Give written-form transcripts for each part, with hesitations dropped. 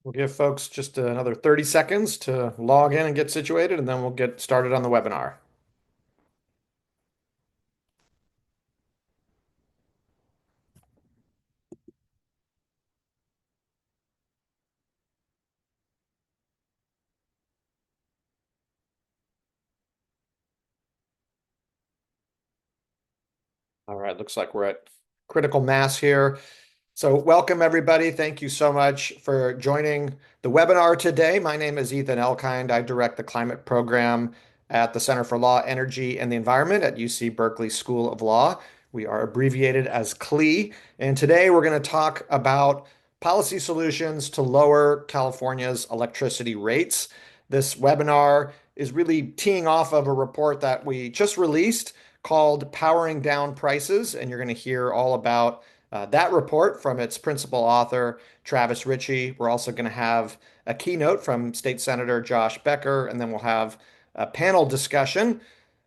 We'll give folks just another 30 seconds to log in and get situated, and then we'll get started on the webinar. All right, looks like we're at critical mass here. So welcome everybody. Thank you so much for joining the webinar today. My name is Ethan Elkind. I direct the climate program at the Center for Law, Energy, and the Environment at UC Berkeley School of Law. We are abbreviated as CLE. And today we're going to talk about policy solutions to lower California's electricity rates. This webinar is really teeing off of a report that we just released called Powering Down Prices, and you're going to hear all about that report from its principal author, Travis Ritchie. We're also going to have a keynote from State Senator Josh Becker, and then we'll have a panel discussion.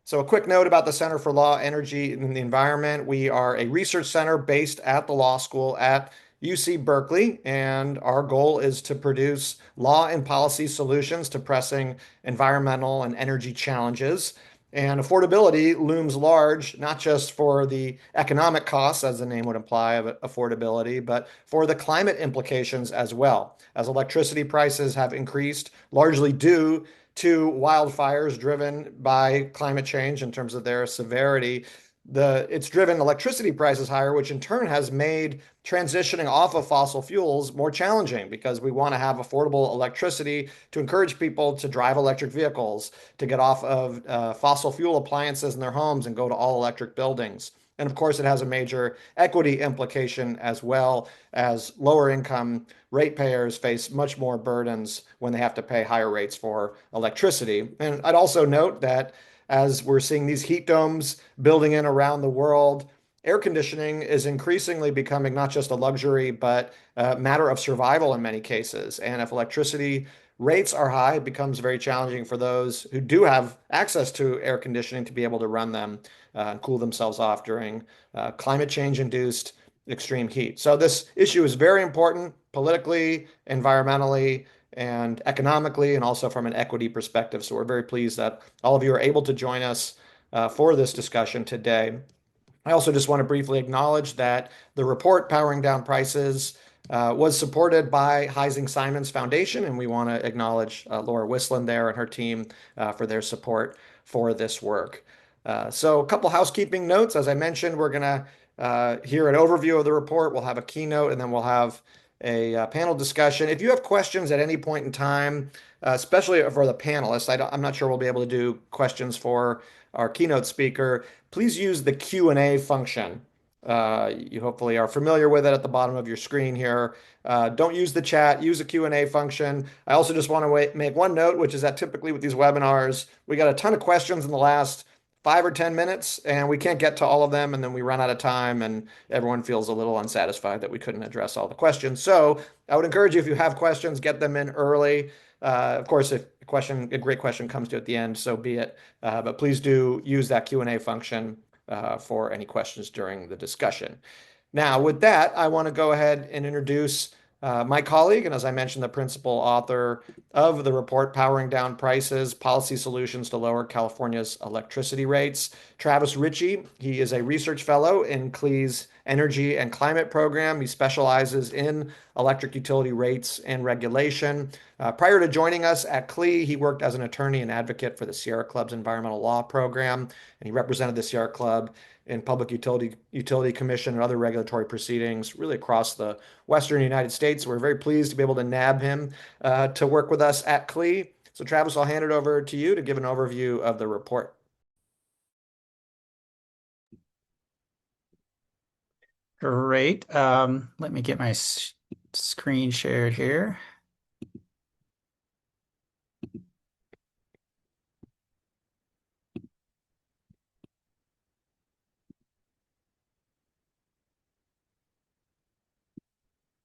So, a quick note about the Center for Law, Energy, and the Environment. We are a research center based at the law school at UC Berkeley, and our goal is to produce law and policy solutions to pressing environmental and energy challenges. And affordability looms large, not just for the economic costs, as the name would imply of affordability, but for the climate implications as well. As electricity prices have increased, largely due to wildfires driven by climate change in terms of their severity, it's driven electricity prices higher, which in turn has made transitioning off of fossil fuels more challenging because we want to have affordable electricity to encourage people to drive electric vehicles, to get off of fossil fuel appliances in their homes and go to all electric buildings. And of course, it has a major equity implication as well, as lower income ratepayers face much more burdens when they have to pay higher rates for electricity. And I'd also note that as we're seeing these heat domes building in around the world, air conditioning is increasingly becoming not just a luxury, but a matter of survival in many cases. And if electricity rates are high, it becomes very challenging for those who do have access to air conditioning to be able to run them and cool themselves off during climate change induced extreme heat. So this issue is very important politically, environmentally, and economically, and also from an equity perspective. So we're very pleased that all of you are able to join us for this discussion today. I also just want to briefly acknowledge that the report Powering Down Prices was supported by Heising Simons Foundation, and we want to acknowledge Laura Wisland there and her team for their support for this work. So a couple housekeeping notes. As I mentioned, we're going to hear an overview of the report. We'll have a keynote, and then we'll have a panel discussion. If you have questions at any point in time, especially for the panelists, I'm not sure we'll be able to do questions for our keynote speaker. Please use the Q&A function. You hopefully are familiar with it at the bottom of your screen here. Don't use the chat, use the Q&A function. I also just want to make one note, which is that typically with these webinars, we got a ton of questions in the last 5 or 10 minutes, and we can't get to all of them, and then we run out of time, and everyone feels a little unsatisfied that we couldn't address all the questions. So I would encourage you, if you have questions, get them in early. Of course, if a great question comes to at the end, so be it. But please do use that Q&A function for any questions during the discussion. Now, with that, I want to go ahead and introduce my colleague, and as I mentioned, the principal author of the report, Powering Down Prices, Policy Solutions to Lower California's Electricity Rates, Travis Ritchie. He is a research fellow in CLE's Energy and Climate Program. He specializes in electric utility rates and regulation. Prior to joining us at CLE, he worked as an attorney and advocate for the Sierra Club's environmental law program, and he represented the Sierra Club in Public Utility Commission and other regulatory proceedings really across the Western United States. We're very pleased to be able to nab him to work with us at CLE. So Travis, I'll hand it over to you to give an overview of the report. Great. Let me get my screen shared here.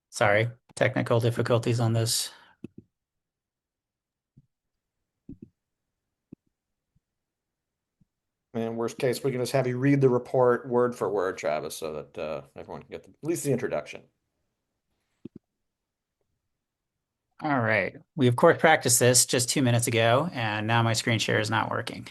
Sorry, technical difficulties on this. In worst case, we can just have you read the report word for word, Travis, so that everyone can get at least the introduction. All right. We of course practiced this just 2 minutes ago, and now my screen share is not working.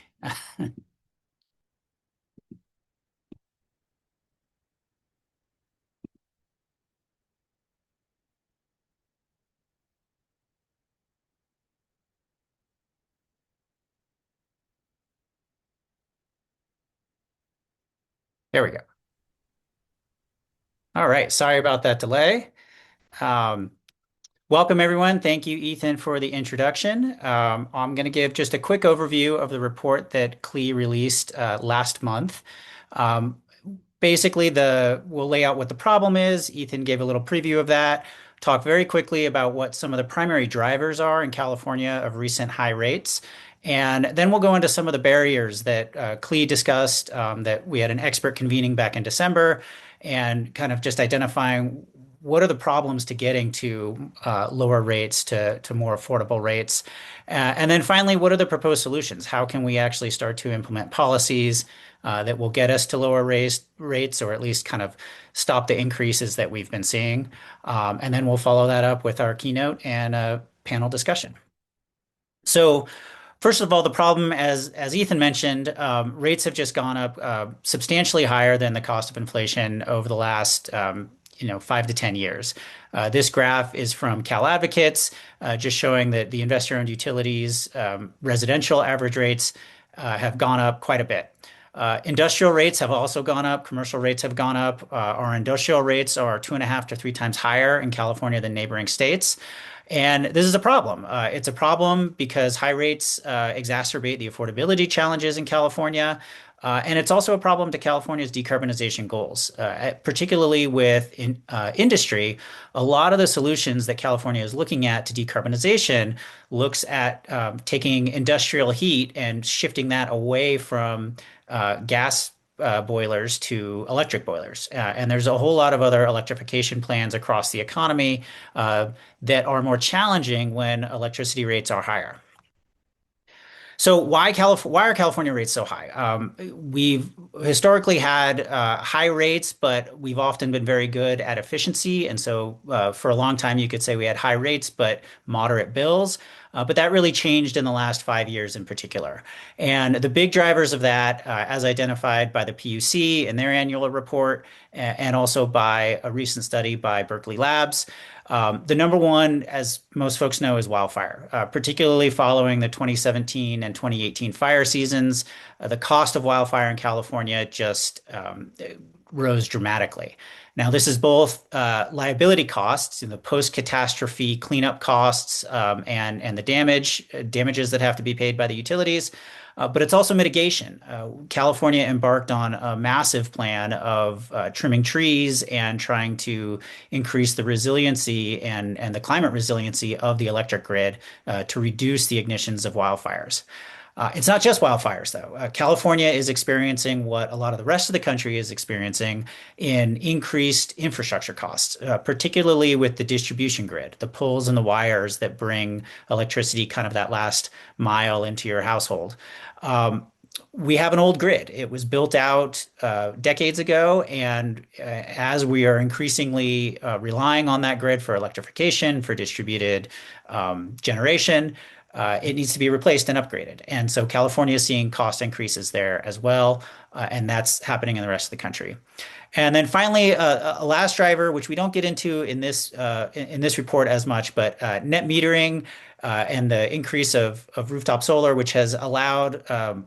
There we go. All right. Sorry about that delay. Um, Welcome, everyone. Thank you, Ethan, for the introduction. I'm going to give just a quick overview of the report that CLE released last month. Um, Basically, we'll lay out what the problem is. Ethan gave a little preview of that. Talk very quickly about what some of the primary drivers are in California of recent high rates. And then we'll go into some of the barriers that CLE discussed, that we had an expert convening back in December, and kind of just identifying what are the problems to getting to lower rates to more affordable rates. And then finally, what are the proposed solutions? How can we actually start to implement policies that will get us to lower rates or at least kind of stop the increases that we've been seeing? And then we'll follow that up with our keynote and a panel discussion. So first of all, the problem, as Ethan mentioned, rates have just gone up substantially higher than the cost of inflation over the last 5 to 10 years. This graph is from Cal Advocates, just showing that the investor-owned utilities residential average rates have gone up quite a bit. Industrial rates have also gone up. Commercial rates have gone up. Our industrial rates are 2.5 to 3 times higher in California than neighboring states. And this is a problem. It's a problem because high rates exacerbate the affordability challenges in California. And it's also a problem to California's decarbonization goals, particularly with industry. A lot of the solutions that California is looking at to decarbonization looks at taking industrial heat and shifting that away from gas boilers to electric boilers. And there's a whole lot of other electrification plans across the economy that are more challenging when electricity rates are higher. So why are California rates so high? We've historically had high rates, but we've often been very good at efficiency. And so for a long time, you could say we had high rates, but moderate bills. But that really changed in the last 5 years in particular. And the big drivers of that, as identified by the PUC in their annual report, and also by a recent study by Berkeley Labs, the number one, as most folks know, is wildfire, particularly following the 2017 and 2018 fire seasons. The cost of wildfire in California just rose dramatically. Now, this is both liability costs, the post-catastrophe cleanup costs, and the damages that have to be paid by the utilities. But it's also mitigation. California embarked on a massive plan of trimming trees and trying to increase the resiliency and the climate resiliency of the electric grid to reduce the ignitions of wildfires. It's not just wildfires, though. California is experiencing what a lot of the rest of the country is experiencing in increased infrastructure costs, particularly with the distribution grid, the poles and the wires that bring electricity kind of that last mile into your household. We have an old grid. It was built out decades ago, and as we are increasingly relying on that grid for electrification, for distributed generation, it needs to be replaced and upgraded. And so California is seeing cost increases there as well, and that's happening in the rest of the country. And then finally, a last driver, which we don't get into in this report as much, but net metering and the increase of rooftop solar, which has allowed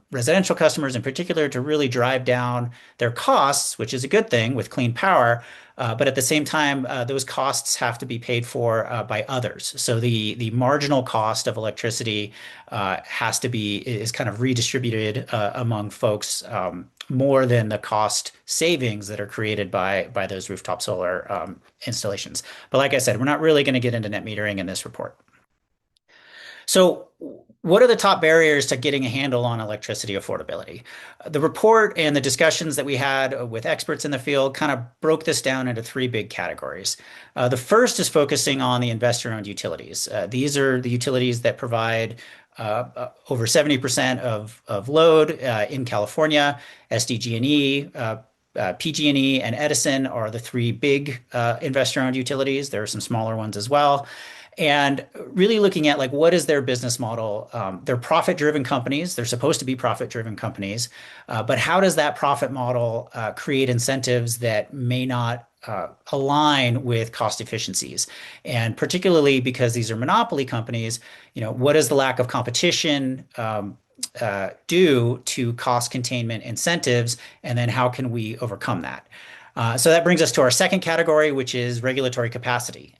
residential customers in particular to really drive down their costs, which is a good thing with clean power. But at the same time, those costs have to be paid for by others. So the marginal cost of electricity is kind of redistributed among folks more than the cost savings that are created by those rooftop solar installations. But like I said, we're not really going to get into net metering in this report. So, what are the top barriers to getting a handle on electricity affordability? The report and the discussions that we had with experts in the field kind of broke this down into three big categories. The first is focusing on the investor-owned utilities. These are the utilities that provide over 70% of load in California. SDG&E, PG&E, and Edison are the three big investor-owned utilities. There are some smaller ones as well. and really looking at like what is their business model. They're profit-driven companies. They're supposed to be profit-driven companies, but how does that profit model create incentives that may not align with cost efficiencies? And particularly because these are monopoly companies, what does the lack of competition do to cost containment incentives, and then how can we overcome that? So that brings us to our second category, which is regulatory capacity.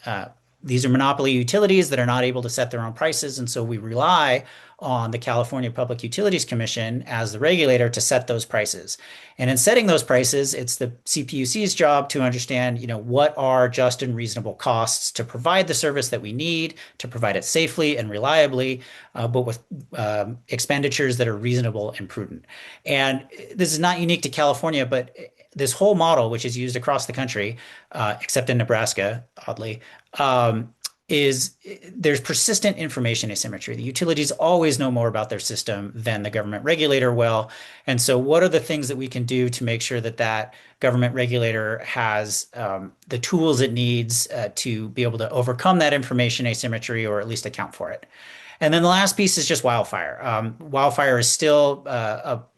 These are monopoly utilities that are not able to set their own prices, and so we rely on the California Public Utilities Commission as the regulator to set those prices. And in setting those prices, it's the CPUC's job to understand, what are just and reasonable costs to provide the service that we need, to provide it safely and reliably, but with expenditures that are reasonable and prudent. And this is not unique to California, but this whole model, which is used across the country, except in Nebraska, oddly, um, is there's persistent information asymmetry. The utilities always know more about their system than the government regulator will. And so, what are the things that we can do to make sure that that government regulator has the tools it needs to be able to overcome that information asymmetry or at least account for it? And then the last piece is just wildfire. Wildfire is still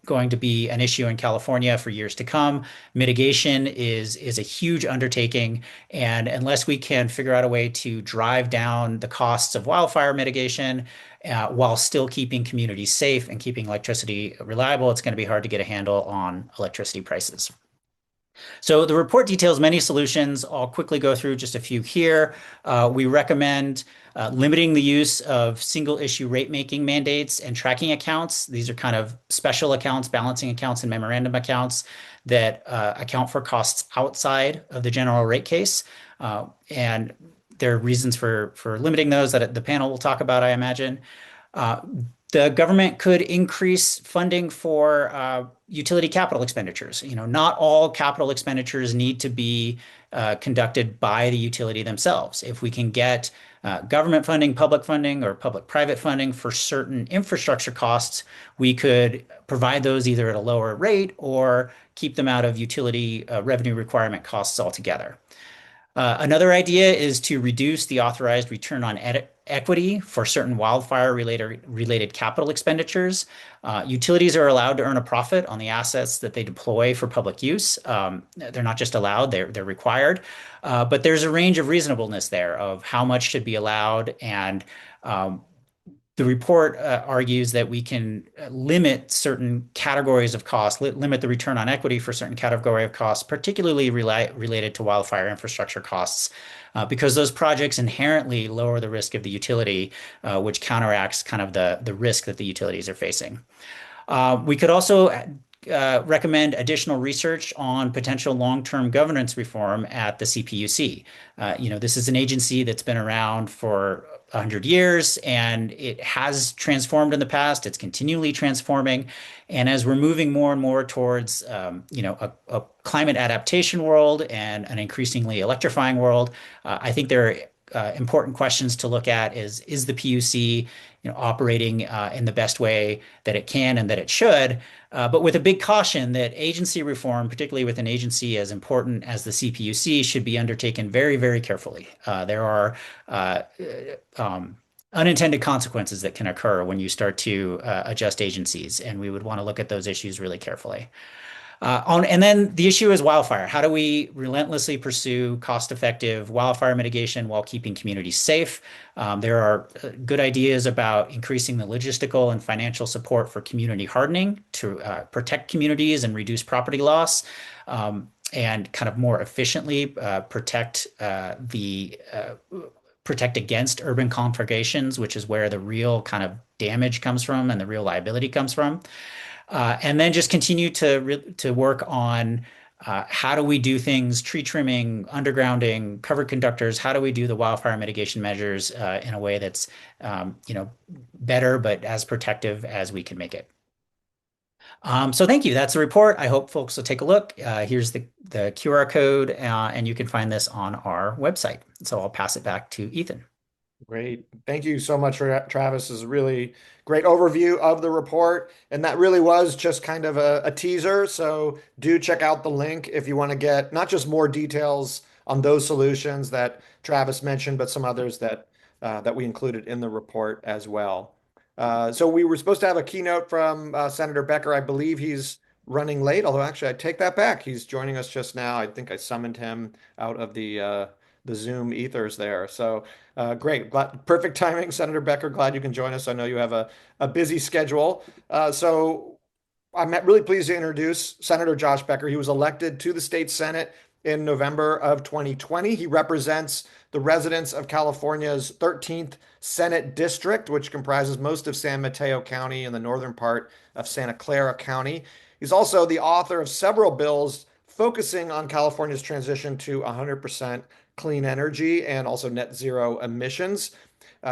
going to be an issue in California for years to come. Mitigation is a huge undertaking, and unless we can figure out a way to drive down the costs of wildfire mitigation while still keeping communities safe and keeping electricity reliable, it's going to be hard to get a handle on electricity prices. So the report details many solutions. I'll quickly go through just a few here. We recommend limiting the use of single issue rate making mandates and tracking accounts. These are kind of special accounts, balancing accounts, and memorandum accounts that account for costs outside of the general rate case. And there are reasons for limiting those that the panel will talk about, I imagine. Uh, the government could increase funding for utility capital expenditures. Not all capital expenditures need to be conducted by the utility themselves. If we can get government funding, public funding, or public-private funding for certain infrastructure costs, we could provide those either at a lower rate or keep them out of utility revenue requirement costs altogether. Another idea is to reduce the authorized return on equity for certain wildfire related capital expenditures. Utilities are allowed to earn a profit on the assets that they deploy for public use. They're not just allowed, they're required. But there's a range of reasonableness there of how much should be allowed, and the report argues that we can limit certain categories of costs, limit the return on equity for certain category of costs, particularly related to wildfire infrastructure costs, because those projects inherently lower the risk of the utility, which counteracts kind of the risk that the utilities are facing. We could also recommend additional research on potential long-term governance reform at the CPUC. This is an agency that's been around for 100 years, and it has transformed in the past. It's continually transforming. And as we're moving more and more towards, a climate adaptation world and an increasingly electrifying world, I think there are important questions to look at is the PUC, operating in the best way that it can and that it should, but with a big caution that agency reform, particularly with an agency as important as the CPUC, should be undertaken very, very carefully. There are unintended consequences that can occur when you start to adjust agencies, and we would want to look at those issues really carefully. And then the issue is wildfire. How do we relentlessly pursue cost-effective wildfire mitigation while keeping communities safe? There are good ideas about increasing the logistical and financial support for community hardening to protect communities and reduce property loss, and kind of more efficiently protect against urban conflagrations, which is where the real kind of damage comes from and the real liability comes from. And then just continue to work on how do we do things, tree trimming, undergrounding, covered conductors, how do we do the wildfire mitigation measures in a way that's better but as protective as we can make it. So thank you. That's the report. I hope folks will take a look. Here's the QR code, and you can find this on our website. So I'll pass it back to Ethan. Great. Thank you so much for Travis. This is a really great overview of the report. And that really was just kind of a teaser. So do check out the link if you want to get not just more details on those solutions that Travis mentioned, but some others that that we included in the report as well. So we were supposed to have a keynote from Senator Becker. I believe he's running late, although actually I take that back. He's joining us just now. I think I summoned him out of the Zoom ethers there. So great, perfect timing, Senator Becker. Glad you can join us. I know you have a busy schedule. So I'm really pleased to introduce Senator Josh Becker. He was elected to the state Senate in November of 2020. He represents the residents of California's 13th Senate District, which comprises most of San Mateo County and the northern part of Santa Clara County. He's also the author of several bills focusing on California's transition to 100% clean energy and also net zero emissions.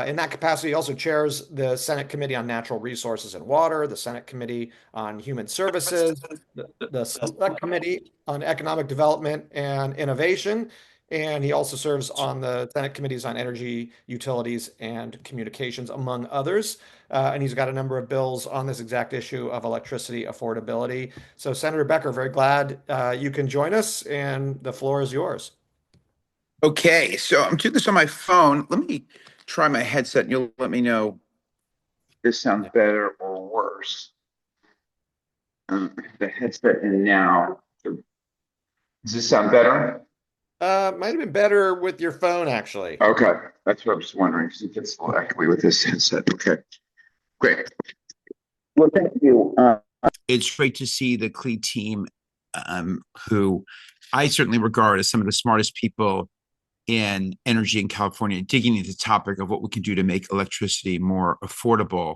In that capacity, he also chairs the Senate Committee on Natural Resources and Water, the Senate Committee on Human Services, the Select Committee on Economic Development and Innovation, and he also serves on the Senate Committees on Energy, Utilities, and Communications, among others. And he's got a number of bills on this exact issue of electricity affordability. So, Senator Becker, very glad you can join us, and the floor is yours. Okay, so I'm doing this on my phone. Let me try my headset and you'll let me know if this sounds better or worse. The headset in now. Does this sound better? Might have been better with your phone, actually. Okay, that's what I was wondering, because it gets a little echoey with this headset. Okay, great. Well, thank you. It's great to see the CLE team, who I certainly regard as some of the smartest people in energy in California, digging into the topic of what we can do to make electricity more affordable.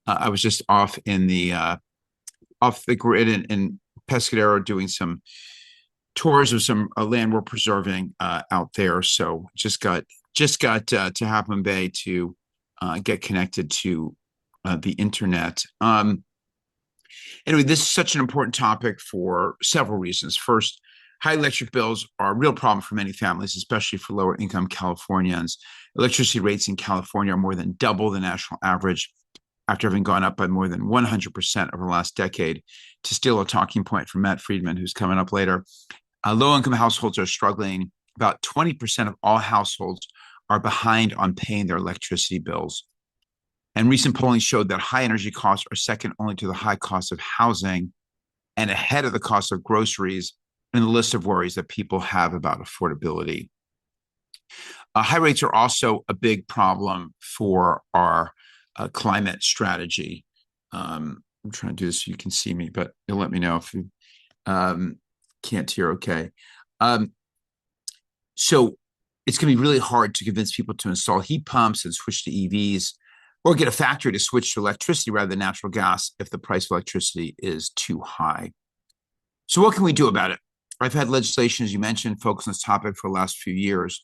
I was just off the grid in Pescadero doing some tours of some land we're preserving out there. So just got to Half Moon Bay to get connected to the internet. Anyway, this is such an important topic for several reasons. First, high electric bills are a real problem for many families, especially for lower income Californians. Electricity rates in California are more than double the national average after having gone up by more than 100% over the last decade. To steal a talking point from Matt Friedman, who's coming up later, low income households are struggling. About 20% of all households are behind on paying their electricity bills. And recent polling showed that high energy costs are second only to the high cost of housing and ahead of the cost of groceries in the list of worries that people have about affordability. High rates are also a big problem for our climate strategy. I'm trying to do this so you can see me, but you'll let me know if you can't hear okay. So it's going to be really hard to convince people to install heat pumps and switch to EVs, or get a factory to switch to electricity rather than natural gas if the price of electricity is too high. So what can we do about it? I've had legislation, as you mentioned, focus on this topic for the last few years.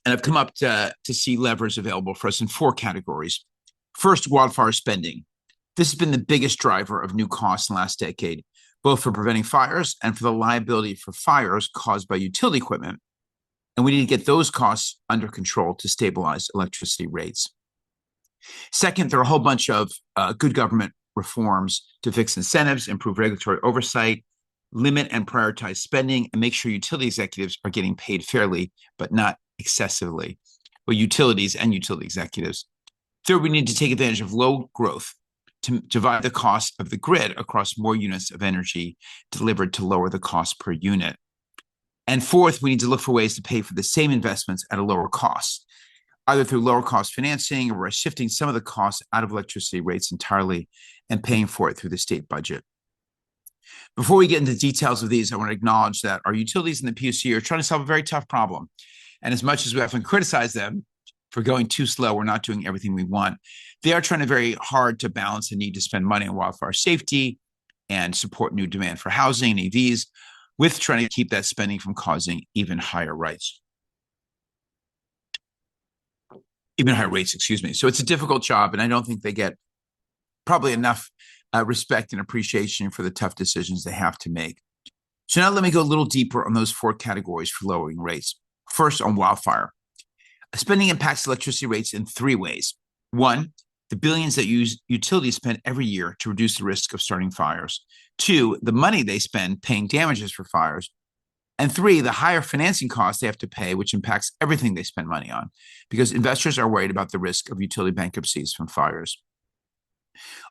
And I've come up to see levers available for us in four categories. First, wildfire spending. This has been the biggest driver of new costs in the last decade, both for preventing fires and for the liability for fires caused by utility equipment. And we need to get those costs under control to stabilize electricity rates. Second, there are a whole bunch of good government reforms to fix incentives, improve regulatory oversight, limit and prioritize spending, and make sure utility executives are getting paid fairly, but not excessively. Well, utilities and utility executives. Third, we need to take advantage of low growth to divide the cost of the grid across more units of energy delivered to lower the cost per unit. And fourth, we need to look for ways to pay for the same investments at a lower cost, either through lower cost financing or by shifting some of the costs out of electricity rates entirely and paying for it through the state budget. Before we get into the details of these, I want to acknowledge that our utilities and the PUC are trying to solve a very tough problem. And as much as we often criticize them for going too slow or not doing everything we want, they are trying very hard to balance the need to spend money on wildfire safety and support new demand for housing and EVs with trying to keep that spending from causing even higher rates. So it's a difficult job, and I don't think they get probably enough respect and appreciation for the tough decisions they have to make. So now let me go a little deeper on those four categories for lowering rates. First, on wildfire. Spending impacts electricity rates in three ways. One, the billions that utilities spend every year to reduce the risk of starting fires. Two, the money they spend paying damages for fires. And three, the higher financing costs they have to pay, which impacts everything they spend money on, because investors are worried about the risk of utility bankruptcies from fires.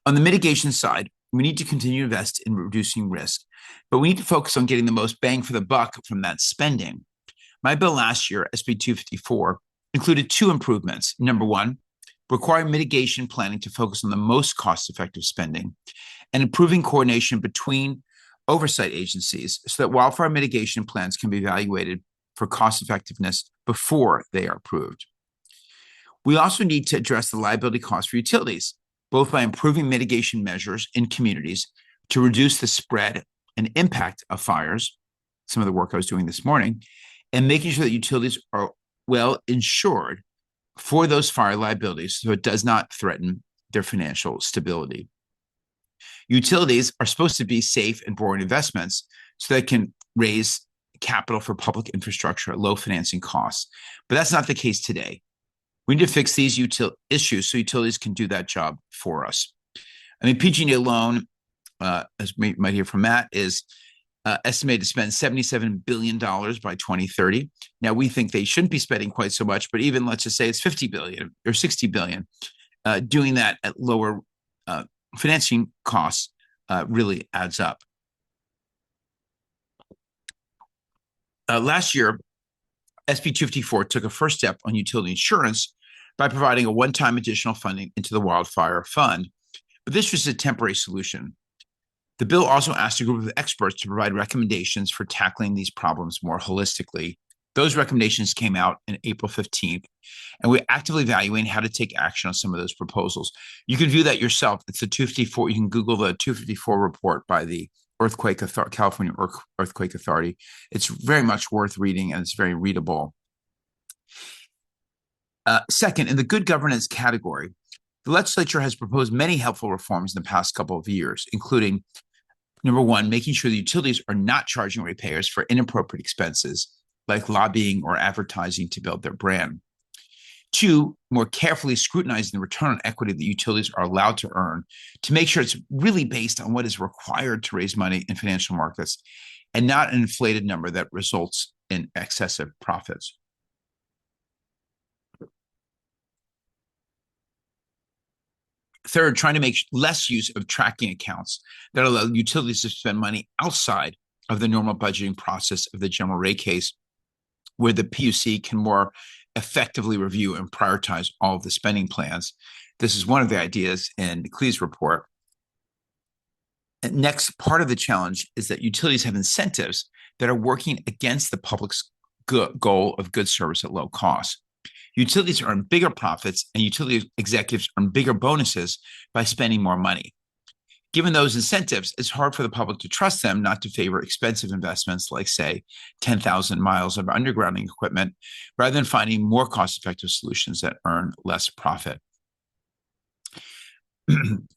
On the mitigation side, we need to continue to invest in reducing risk, but we need to focus on getting the most bang for the buck from that spending. My bill last year, SB 254, included two improvements. Number one, requiring mitigation planning to focus on the most cost-effective spending, and improving coordination between oversight agencies so that wildfire mitigation plans can be evaluated for cost effectiveness before they are approved. We also need to address the liability costs for utilities, both by improving mitigation measures in communities to reduce the spread and impact of fires, some of the work I was doing this morning, and making sure that utilities are well insured for those fire liabilities so it does not threaten their financial stability. Utilities are supposed to be safe and boring investments so they can raise capital for public infrastructure at low financing costs. But that's not the case today. We need to fix these issues so utilities can do that job for us. I mean, PG&E alone, as we might hear from Matt, is estimated to spend $77 billion by 2030. Now, we think they shouldn't be spending quite so much, but even let's just say it's $50 billion or $60 billion, doing that at lower financing costs really adds up. Last year, SB 254 took a first step on utility insurance by providing a one-time additional funding into the wildfire fund, but this was a temporary solution. The bill also asked a group of experts to provide recommendations for tackling these problems more holistically. Those recommendations came out on April 15th, and we're actively evaluating how to take action on some of those proposals. You can view that yourself. It's the 254. You can Google the 254 report by the California Earthquake Authority. It's very much worth reading, and it's very readable. Second, in the good governance category, the legislature has proposed many helpful reforms in the past couple of years, including, number one, making sure the utilities are not charging ratepayers for inappropriate expenses like lobbying or advertising to build their brand. Two, more carefully scrutinizing the return on equity that utilities are allowed to earn to make sure it's really based on what is required to raise money in financial markets and not an inflated number that results in excessive profits. Third, trying to make less use of tracking accounts that allow utilities to spend money outside of the normal budgeting process of the general rate case, where the PUC can more effectively review and prioritize all of the spending plans. This is one of the ideas in Clee's report. And next, part of the challenge is that utilities have incentives that are working against the public's goal of good service at low cost. Utilities earn bigger profits and utility executives earn bigger bonuses by spending more money. Given those incentives, it's hard for the public to trust them not to favor expensive investments like, say, 10,000 miles of undergrounding equipment, rather than finding more cost-effective solutions that earn less profit.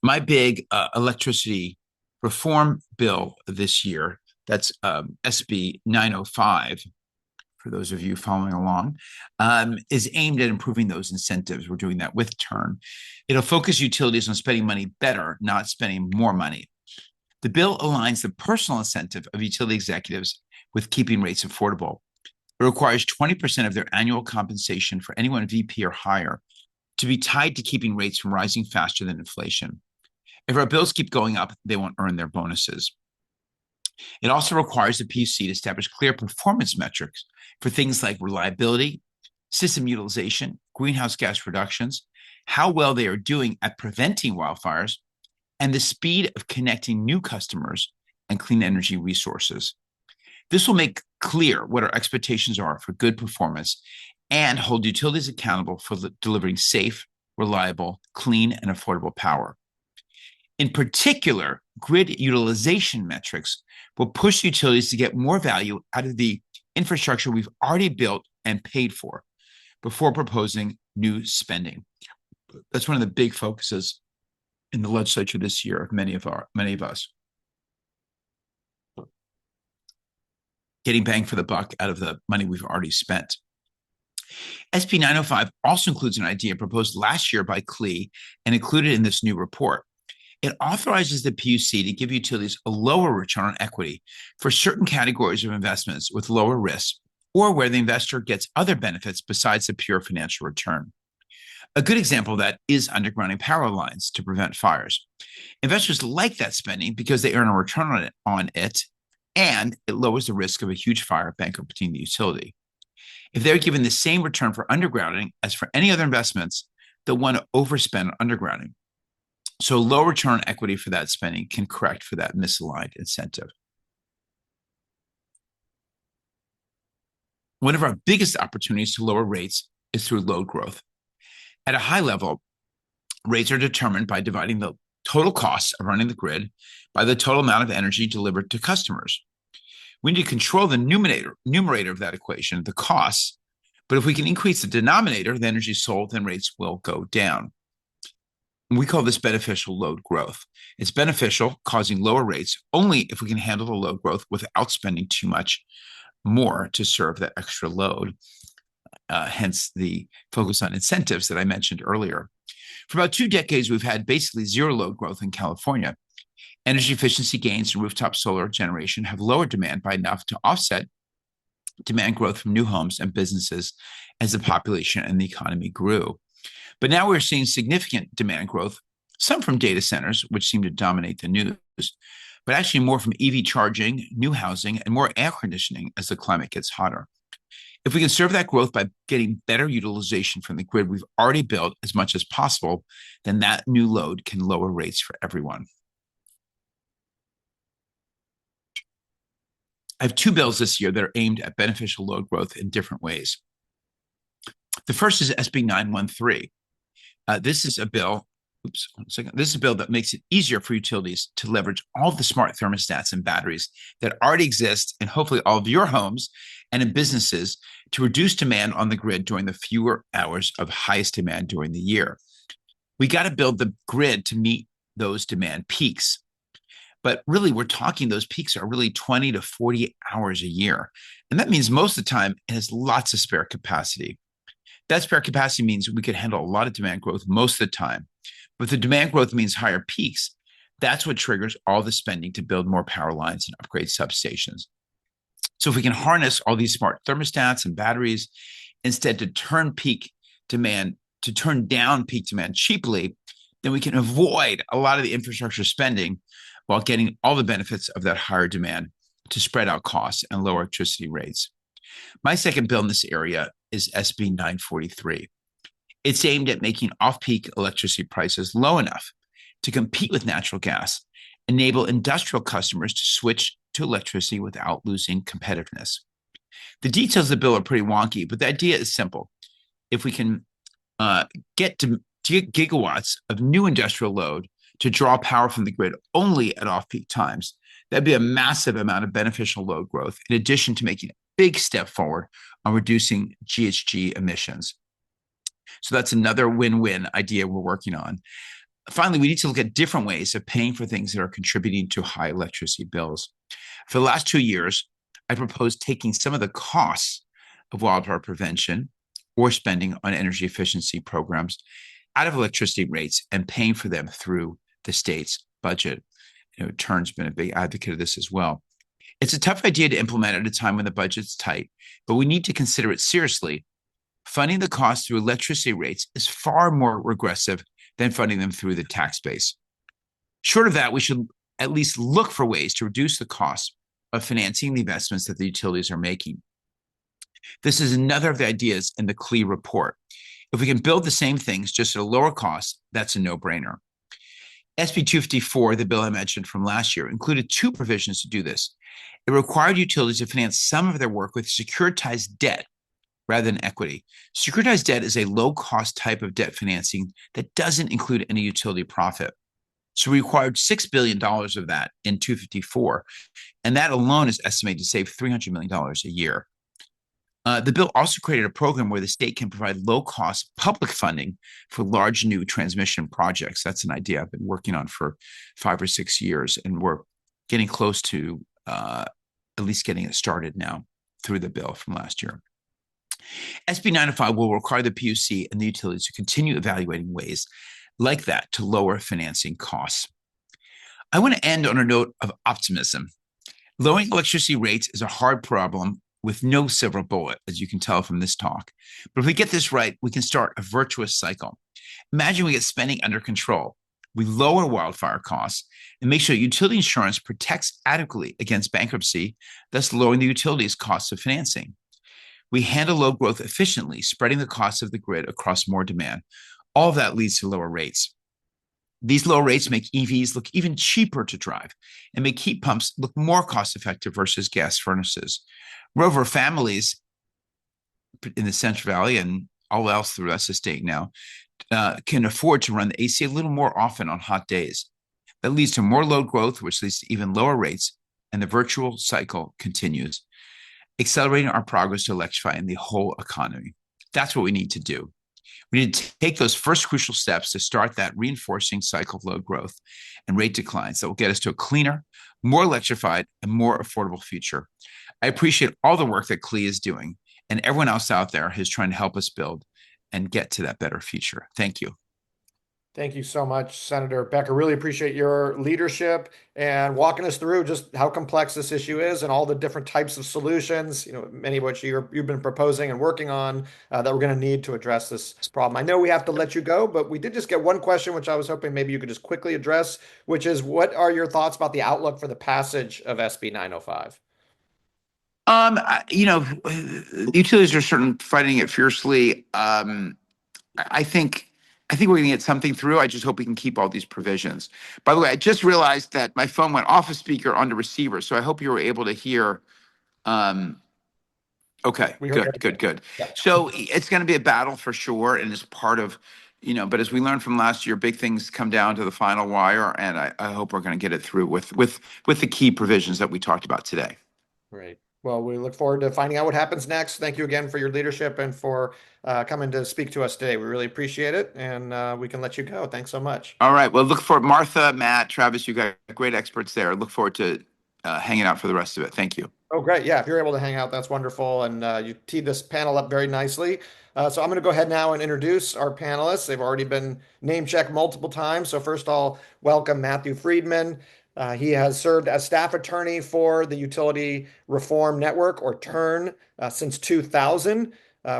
My big electricity reform bill this year, that's SB 905, for those of you following along, is aimed at improving those incentives. We're doing that with TURN. It'll focus utilities on spending money better, not spending more money. The bill aligns the personal incentive of utility executives with keeping rates affordable. It requires 20% of their annual compensation for anyone VP or higher to be tied to keeping rates from rising faster than inflation. If our bills keep going up, they won't earn their bonuses. It also requires the PUC to establish clear performance metrics for things like reliability, system utilization, greenhouse gas reductions, how well they are doing at preventing wildfires, and the speed of connecting new customers and clean energy resources. This will make clear what our expectations are for good performance and hold utilities accountable for delivering safe, reliable, clean, and affordable power. In particular, grid utilization metrics will push utilities to get more value out of the infrastructure we've already built and paid for before proposing new spending. That's one of the big focuses in the legislature this year of many of us. Getting bang for the buck out of the money we've already spent. SB 905 also includes an idea proposed last year by Klee and included in this new report. It authorizes the PUC to give utilities a lower return on equity for certain categories of investments with lower risk or where the investor gets other benefits besides the pure financial return. A good example of that is undergrounding power lines to prevent fires. Investors like that spending because they earn a return on it, and it lowers the risk of a huge fire bankrupting the utility. If they're given the same return for undergrounding as for any other investments, they'll want to overspend on undergrounding. So low return on equity for that spending can correct for that misaligned incentive. One of our biggest opportunities to lower rates is through load growth. At a high level, rates are determined by dividing the total costs of running the grid by the total amount of energy delivered to customers. We need to control the numerator of that equation, the costs, but if we can increase the denominator, the energy sold, then rates will go down. We call this beneficial load growth. It's beneficial, causing lower rates, only if we can handle the load growth without spending too much more to serve that extra load. Hence the focus on incentives that I mentioned earlier. For about 2 decades, we've had basically zero load growth in California. Energy efficiency gains and rooftop solar generation have lowered demand by enough to offset demand growth from new homes and businesses as the population and the economy grew. But now we're seeing significant demand growth, some from data centers, which seem to dominate the news, but actually more from EV charging, new housing, and more air conditioning as the climate gets hotter. If we can serve that growth by getting better utilization from the grid we've already built as much as possible, then that new load can lower rates for everyone. I have 2 bills this year that are aimed at beneficial load growth in different ways. The first is SB 913. This is a bill that makes it easier for utilities to leverage all the smart thermostats and batteries that already exist in hopefully all of your homes and in businesses to reduce demand on the grid during the fewer hours of highest demand during the year. We got to build the grid to meet those demand peaks. But really, we're talking those peaks are really 20 to 40 hours a year. And that means most of the time it has lots of spare capacity. That spare capacity means we could handle a lot of demand growth most of the time. But the demand growth means higher peaks. That's what triggers all the spending to build more power lines and upgrade substations. So if we can harness all these smart thermostats and batteries instead to turn down peak demand cheaply, then we can avoid a lot of the infrastructure spending while getting all the benefits of that higher demand to spread out costs and lower electricity rates. My second bill in this area is SB 943. It's aimed at making off-peak electricity prices low enough to compete with natural gas, enable industrial customers to switch to electricity without losing competitiveness. The details of the bill are pretty wonky, but the idea is simple. If we can get gigawatts of new industrial load to draw power from the grid only at off-peak times, that'd be a massive amount of beneficial load growth, in addition to making a big step forward on reducing GHG emissions. So that's another win-win idea we're working on. Finally, we need to look at different ways of paying for things that are contributing to high electricity bills. For the last 2 years, I proposed taking some of the costs of wildfire prevention or spending on energy efficiency programs out of electricity rates and paying for them through the state's budget. Turn's been a big advocate of this as well. It's a tough idea to implement at a time when the budget's tight, but we need to consider it seriously. Funding the cost through electricity rates is far more regressive than funding them through the tax base. Short of that, we should at least look for ways to reduce the cost of financing the investments that the utilities are making. This is another of the ideas in the CLE report. If we can build the same things just at a lower cost, that's a no-brainer. SB 254, the bill I mentioned from last year, included 2 provisions to do this. It required utilities to finance some of their work with securitized debt rather than equity. Securitized debt is a low-cost type of debt financing that doesn't include any utility profit. So we required $6 billion of that in 254, and that alone is estimated to save $300 million a year. The bill also created a program where the state can provide low-cost public funding for large new transmission projects. That's an idea I've been working on for 5 or 6 years, and we're getting close to at least getting it started now through the bill from last year. SB 905 will require the PUC and the utilities to continue evaluating ways like that to lower financing costs. I want to end on a note of optimism. Lowering electricity rates is a hard problem with no silver bullet, as you can tell from this talk. But if we get this right, we can start a virtuous cycle. Imagine we get spending under control. We lower wildfire costs and make sure utility insurance protects adequately against bankruptcy, thus lowering the utilities' costs of financing. We handle load growth efficiently, spreading the costs of the grid across more demand. All of that leads to lower rates. These low rates make EVs look even cheaper to drive and make heat pumps look more cost effective versus gas furnaces. Moreover, families in the Central Valley and all else the rest of the state now can afford to run the AC a little more often on hot days. That leads to more load growth, which leads to even lower rates, and the virtual cycle continues, accelerating our progress to electrifying the whole economy. That's what we need to do. We need to take those first crucial steps to start that reinforcing cycle of load growth and rate declines that will get us to a cleaner, more electrified, and more affordable future. I appreciate all the work that CLE is doing and everyone else out there who's trying to help us build and get to that better future. Thank you. Thank you so much, Senator Becker. Really appreciate your leadership and walking us through just how complex this issue is and all the different types of solutions, many of which you've been proposing and working on that we're going to need to address this problem. I know we have to let you go, but we did just get one question, which I was hoping maybe you could just quickly address, which is what are your thoughts about the outlook for the passage of SB 905? Utilities are certainly fighting it fiercely. I think we're going to get something through. I just hope we can keep all these provisions. By the way, I just realized that my phone went off a speaker onto receiver, so I hope you were able to hear. Okay, good. Yeah. So it's going to be a battle for sure, and it's part of, but as we learned from last year, big things come down to the final wire, and I hope we're going to get it through with the key provisions that we talked about today. Great. Well, we look forward to finding out what happens next. Thank you again for your leadership and for coming to speak to us today. We really appreciate it, and we can let you go. Thanks so much. All right. Well, look for Martha, Matt, Travis. You got great experts there. Look forward to hanging out for the rest of it. Thank you. Oh, great. Yeah, if you're able to hang out, that's wonderful. And you teed this panel up very nicely. So I'm going to go ahead now and introduce our panelists. They've already been name checked multiple times. So first, I'll welcome Matthew Friedman. He has served as staff attorney for the Utility Reform Network, or TURN, since 2000,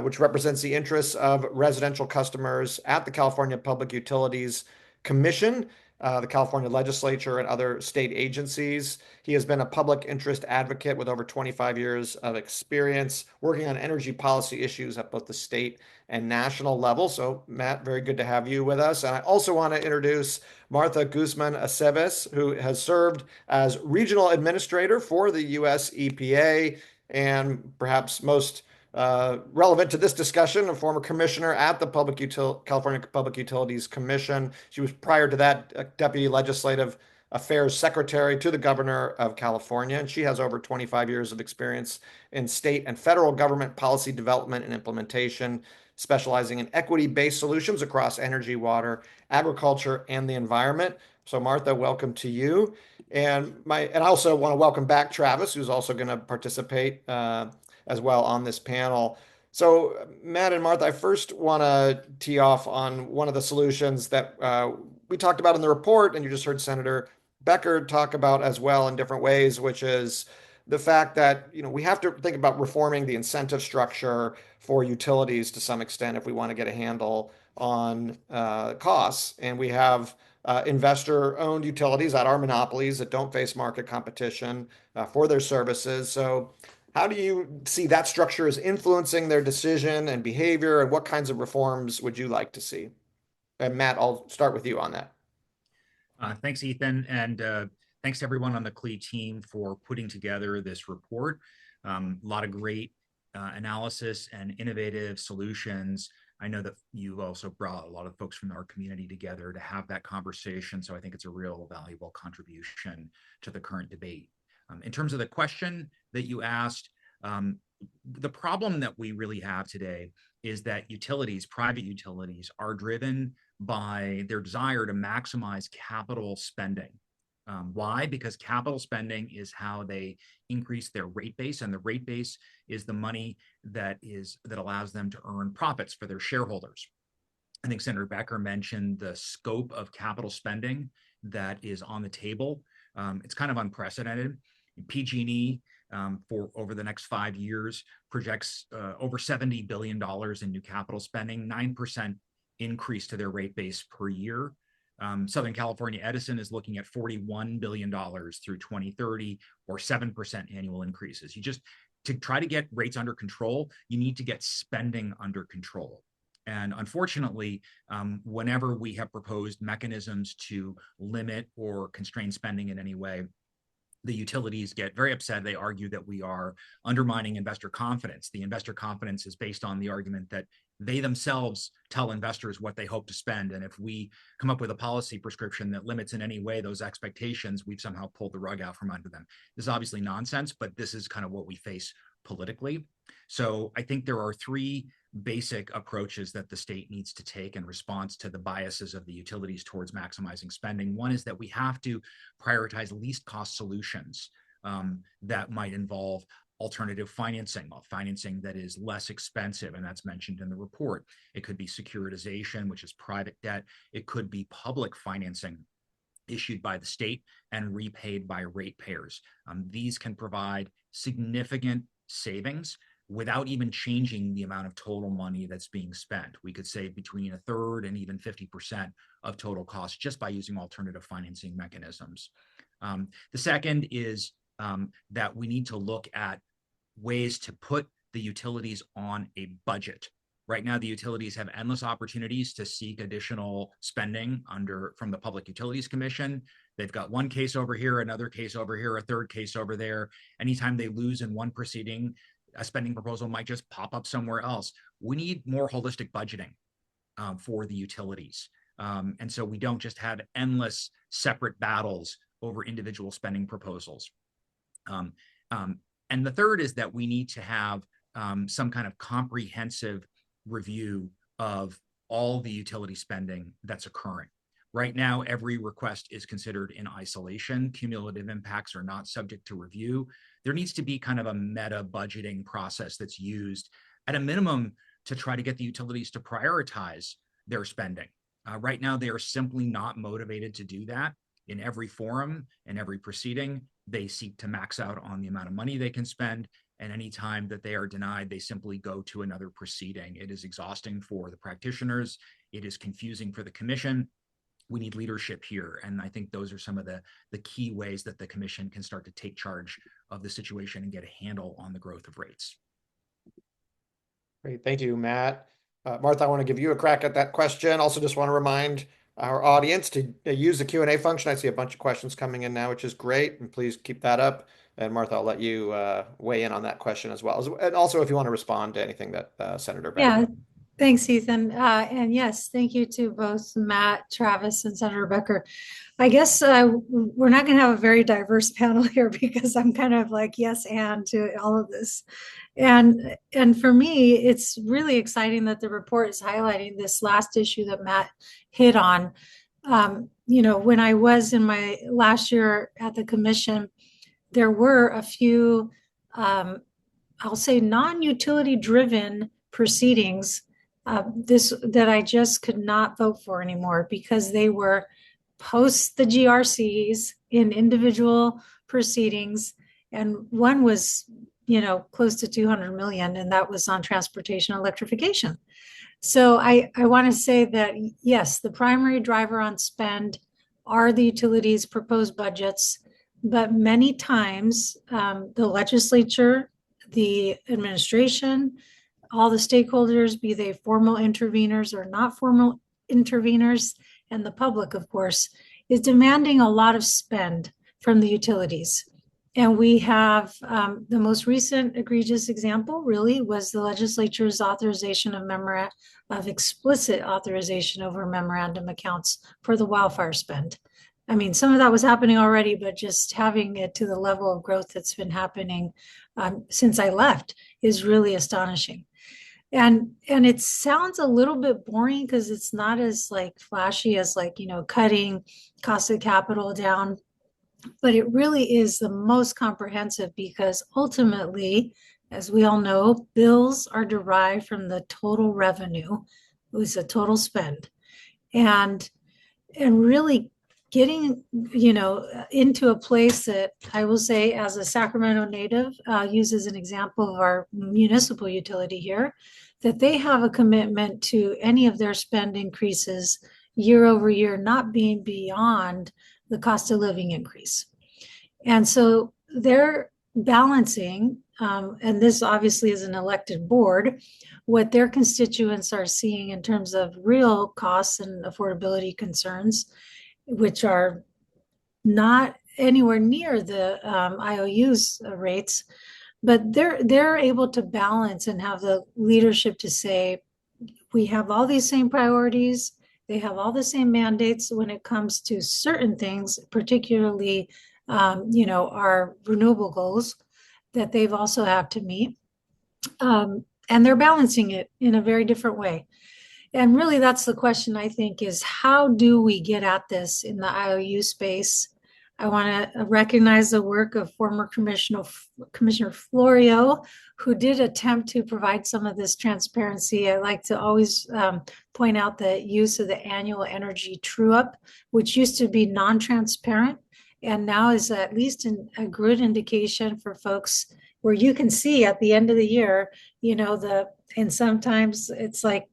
which represents the interests of residential customers at the California Public Utilities Commission, the California legislature, and other state agencies. He has been a public interest advocate with over 25 years of experience working on energy policy issues at both the state and national level. So, Matt, very good to have you with us. And I also want to introduce Martha Guzman Aceves, who has served as regional administrator for the U.S. EPA, and perhaps most relevant to this discussion, a former commissioner at the California Public Utilities Commission. She was prior to that deputy legislative affairs secretary to the governor of California, and she has over 25 years of experience in state and federal government policy development and implementation, specializing in equity-based solutions across energy, water, agriculture, and the environment. So, Martha, welcome to you. And I also want to welcome back Travis, who's also going to participate as well on this panel. So, Matt and Martha, I first want to tee off on one of the solutions that we talked about in the report, and you just heard Senator Becker talk about as well in different ways, which is the fact that we have to think about reforming the incentive structure for utilities to some extent if we want to get a handle on costs. And we have investor-owned utilities that are monopolies that don't face market competition for their services. So how do you see that structure as influencing their decision and behavior, and what kinds of reforms would you like to see? And Matt, I'll start with you on that. Thanks, Ethan, and thanks to everyone on the CLE team for putting together this report. A lot of great analysis and innovative solutions. I know that you've also brought a lot of folks from our community together to have that conversation, so I think it's a real valuable contribution to the current debate. In terms of the question that you asked, the problem that we really have today is that utilities, private utilities, are driven by their desire to maximize capital spending. Why? Because capital spending is how they increase their rate base, and the rate base is the money that allows them to earn profits for their shareholders. I think Senator Becker mentioned the scope of capital spending that is on the table. It's kind of unprecedented. PG&E for over the next 5 years projects over $70 billion in new capital spending, 9% increase to their rate base per year. Southern California Edison is looking at $41 billion through 2030, or 7% annual increases. To try to get rates under control, you need to get spending under control. And unfortunately, whenever we have proposed mechanisms to limit or constrain spending in any way, the utilities get very upset. They argue that we are undermining investor confidence. The investor confidence is based on the argument that they themselves tell investors what they hope to spend. And if we come up with a policy prescription that limits in any way those expectations, we've somehow pulled the rug out from under them. This is obviously nonsense, but this is kind of what we face politically. So I think there are three basic approaches that the state needs to take in response to the biases of the utilities towards maximizing spending. One is that we have to prioritize least cost solutions that might involve alternative financing that is less expensive, and that's mentioned in the report. It could be securitization, which is private debt. It could be public financing issued by the state and repaid by ratepayers. These can provide significant savings without even changing the amount of total money that's being spent. We could save between a third and even 50% of total costs just by using alternative financing mechanisms. The second is that we need to look at ways to put the utilities on a budget. Right now, the utilities have endless opportunities to seek additional spending from the Public Utilities Commission. They've got one case over here, another case over here, a third case over there. Anytime they lose in one proceeding, a spending proposal might just pop up somewhere else. We need more holistic budgeting for the utilities. And so we don't just have endless separate battles over individual spending proposals. And the third is that we need to have some kind of comprehensive review of all the utility spending that's occurring. Right now, every request is considered in isolation. Cumulative impacts are not subject to review. There needs to be kind of a meta budgeting process that's used at a minimum to try to get the utilities to prioritize their spending. Right now, they are simply not motivated to do that. In every forum and every proceeding, they seek to max out on the amount of money they can spend. And any time that they are denied, they simply go to another proceeding. It is exhausting for the practitioners. It is confusing for the commission. We need leadership here. And I think those are some of the key ways that the commission can start to take charge of the situation and get a handle on the growth of rates. Great. Thank you, Matt. Martha, I want to give you a crack at that question. Also, just want to remind our audience to use the Q&A function. I see a bunch of questions coming in now, which is great. And please keep that up. And Martha, I'll let you weigh in on that question as well. And also, if you want to respond to anything that Senator Becker. Yeah, thanks, Ethan. And yes, thank you to both Matt, Travis, and Senator Becker. I guess we're not going to have a very diverse panel here because I'm kind of like yes and to all of this. And for me, it's really exciting that the report is highlighting this last issue that Matt hit on. When I was in my last year at the commission, there were a few, I'll say, non-utility driven proceedings that I just could not vote for anymore because they were post the GRCs in individual proceedings. And one was, close to 200 million, and that was on transportation electrification. So I want to say that, yes, the primary driver on spend are the utilities' proposed budgets, but many times the legislature, the administration, all the stakeholders, be they formal interveners or not formal interveners, and the public, of course, is demanding a lot of spend from the utilities. And we have the most recent egregious example really was the legislature's authorization of explicit authorization over memorandum accounts for the wildfire spend. I mean, some of that was happening already, but just having it to the level of growth that's been happening since I left is really astonishing. And it sounds a little bit boring because it's not as flashy as cutting cost of capital down. But it really is the most comprehensive because ultimately, as we all know, bills are derived from the total revenue, it was a total spend. And really getting, into a place that I will say, as a Sacramento native, use as an example of our municipal utility here, that they have a commitment to any of their spend increases year over year, not being beyond the cost of living increase. And so they're balancing, and this obviously is an elected board, what their constituents are seeing in terms of real costs and affordability concerns, which are not anywhere near the IOU's rates, but they're able to balance and have the leadership to say, we have all these same priorities. They have all the same mandates when it comes to certain things, particularly, our renewable goals that they've also have to meet. And they're balancing it in a very different way. And really, that's the question, I think, is how do we get at this in the IOU space? I want to recognize the work of former Commissioner Florio, who did attempt to provide some of this transparency. I like to always point out the use of the annual energy true-up, which used to be non-transparent, and now is at least a good indication for folks where you can see at the end of the year, and sometimes it's like,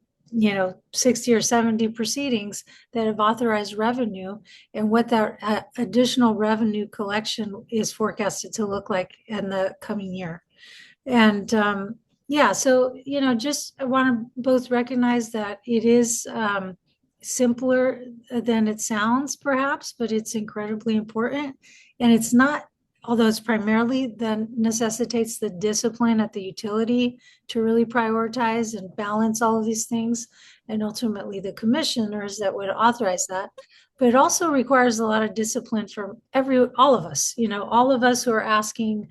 60 or 70 proceedings that have authorized revenue and what that additional revenue collection is forecasted to look like in the coming year. And so, just I want to both recognize that it is simpler than it sounds, perhaps, but it's incredibly important. And it's not, although it's primarily then necessitates the discipline at the utility to really prioritize and balance all of these things, and ultimately the commissioners that would authorize that. But it also requires a lot of discipline from all of us, all of us who are asking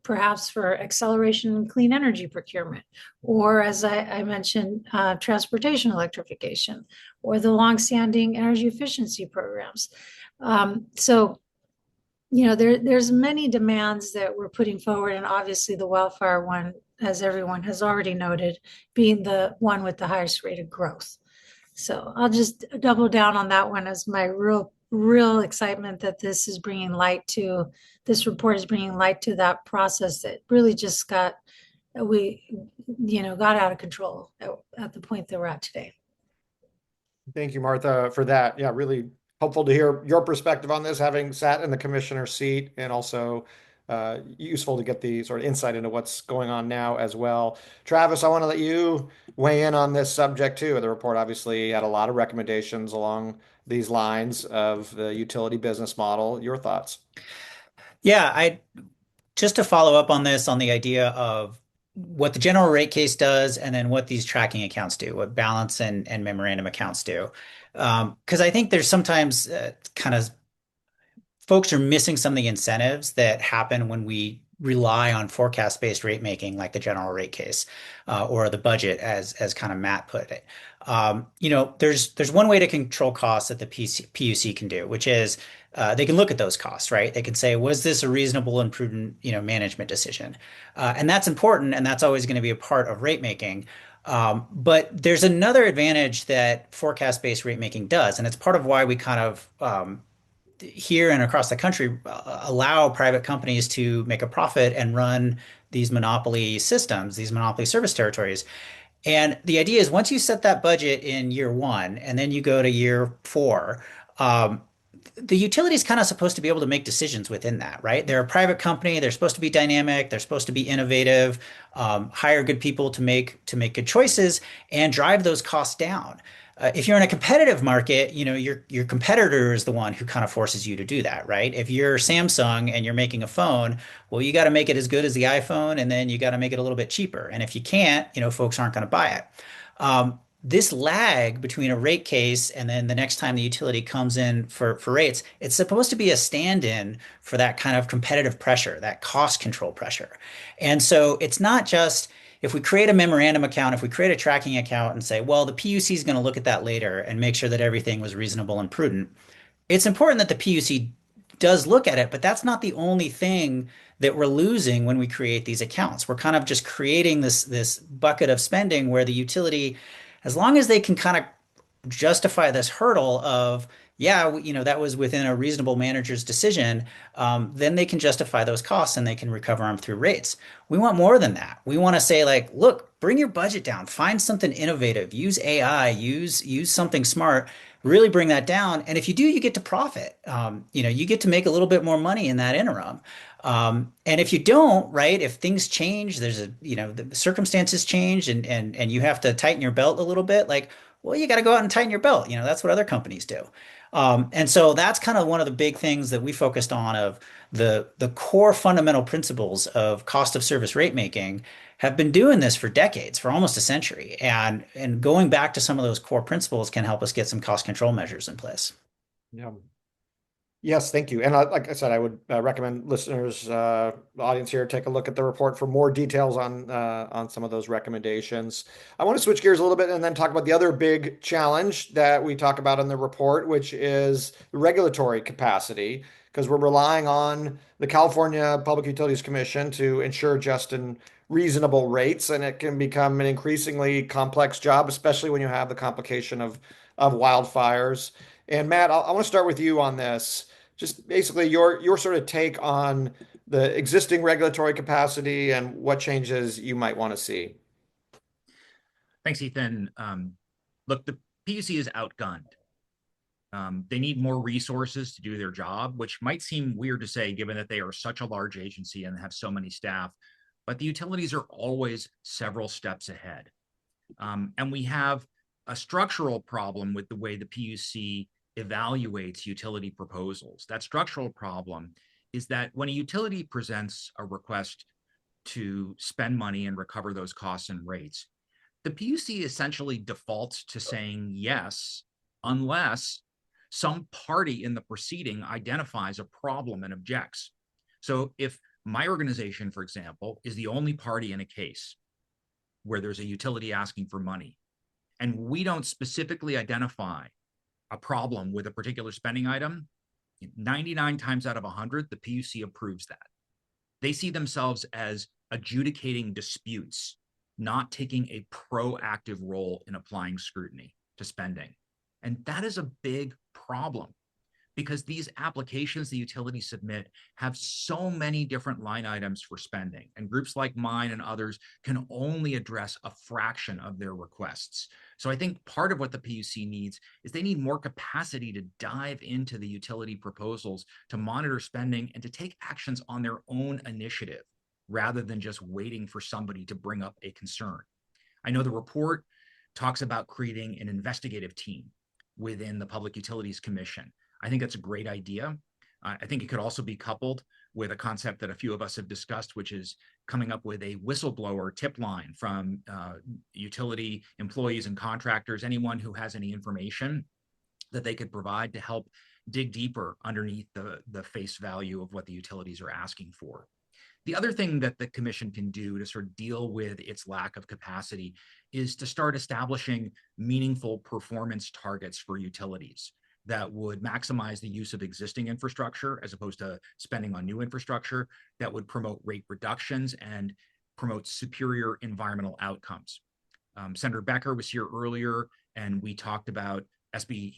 perhaps for acceleration in clean energy procurement, or as I mentioned, transportation electrification, or the longstanding energy efficiency programs. There's many demands that we're putting forward, and obviously the wildfire one, as everyone has already noted, being the one with the highest rate of growth. So I'll just double down on that one as my real excitement that this report is bringing light to that process that really just got out of control at the point that we're at today. Thank you, Martha, for that. Yeah, really helpful to hear your perspective on this, having sat in the commissioner's seat, and also useful to get the sort of insight into what's going on now as well. Travis, I want to let you weigh in on this subject too. The report obviously had a lot of recommendations along these lines of the utility business model. Your thoughts? Yeah, just to follow up on this, on the idea of what the general rate case does, and then what these tracking accounts do, what balance and memorandum accounts do. Because I think there's sometimes kind of folks are missing some of the incentives that happen when we rely on forecast-based rate making, like the general rate case or the budget, as kind of Matt put it. There's one way to control costs that the PUC can do, which is they can look at those costs, right? They can say, was this a reasonable and prudent, management decision? And that's important, and that's always going to be a part of rate making. But there's another advantage that forecast-based rate making does, and it's part of why we kind of here and across the country allow private companies to make a profit and run these monopoly systems, these monopoly service territories. And the idea is, once you set that budget in year one and then you go to year four, the utility is kind of supposed to be able to make decisions within that, right? They're a private company. They're supposed to be dynamic. They're supposed to be innovative, hire good people to make good choices and drive those costs down. If you're in a competitive market, your competitor is the one who kind of forces you to do that, right? If you're Samsung and you're making a phone, well, you got to make it as good as the iPhone, and then you got to make it a little bit cheaper. And if you can't, folks aren't going to buy it. This lag between a rate case and then the next time the utility comes in for rates, it's supposed to be a stand-in for that kind of competitive pressure, that cost control pressure. And so it's not just, if we create a memorandum account, if we create a tracking account and say, well, the PUC is going to look at that later and make sure that everything was reasonable and prudent. It's important that the PUC does look at it, but that's not the only thing that we're losing when we create these accounts. We're kind of just creating this bucket of spending where the utility, as long as they can kind of justify this hurdle of, yeah, that was within a reasonable manager's decision, then they can justify those costs and they can recover them through rates. We want more than that. We want to say, like, look, bring your budget down, find something innovative, use AI, use something smart, really bring that down. And if you do, you get to profit. You get to make a little bit more money in that interim. And if you don't, right, if things change, the circumstances change and you have to tighten your belt a little bit, like, well, you got to go out and tighten your belt. That's what other companies do. And so that's kind of one of the big things that we focused on of the core fundamental principles of cost of service rate making have been doing this for decades, for almost a century. And going back to some of those core principles can help us get some cost control measures in place. Yeah. Yes, thank you. And like I said, I would recommend listeners, the audience here, take a look at the report for more details on some of those recommendations. I want to switch gears a little bit and then talk about the other big challenge that we talk about in the report, which is regulatory capacity, because we're relying on the California Public Utilities Commission to ensure just and reasonable rates, and it can become an increasingly complex job, especially when you have the complication of wildfires. And Matt, I want to start with you on this. Just basically your sort of take on the existing regulatory capacity and what changes you might want to see. Thanks, Ethan. Look, the PUC is outgunned. They need more resources to do their job, which might seem weird to say given that they are such a large agency and have so many staff, but the utilities are always several steps ahead. And we have a structural problem with the way the PUC evaluates utility proposals. That structural problem is that when a utility presents a request to spend money and recover those costs and rates, the PUC essentially defaults to saying yes, unless some party in the proceeding identifies a problem and objects. So if my organization, for example, is the only party in a case where there's a utility asking for money, and we don't specifically identify a problem with a particular spending item, 99 times out of 100, the PUC approves that. They see themselves as adjudicating disputes, not taking a proactive role in applying scrutiny to spending. And that is a big problem because these applications the utilities submit have so many different line items for spending, and groups like mine and others can only address a fraction of their requests. So I think part of what the PUC needs is they need more capacity to dive into the utility proposals, to monitor spending, and to take actions on their own initiative rather than just waiting for somebody to bring up a concern. I know the report talks about creating an investigative team within the Public Utilities Commission. I think that's a great idea. I think it could also be coupled with a concept that a few of us have discussed, which is coming up with a whistleblower tip line from utility employees and contractors, anyone who has any information that they could provide to help dig deeper underneath the face value of what the utilities are asking for. The other thing that the commission can do to sort of deal with its lack of capacity is to start establishing meaningful performance targets for utilities that would maximize the use of existing infrastructure as opposed to spending on new infrastructure, that would promote rate reductions and promote superior environmental outcomes. Senator Becker was here earlier, and we talked about SB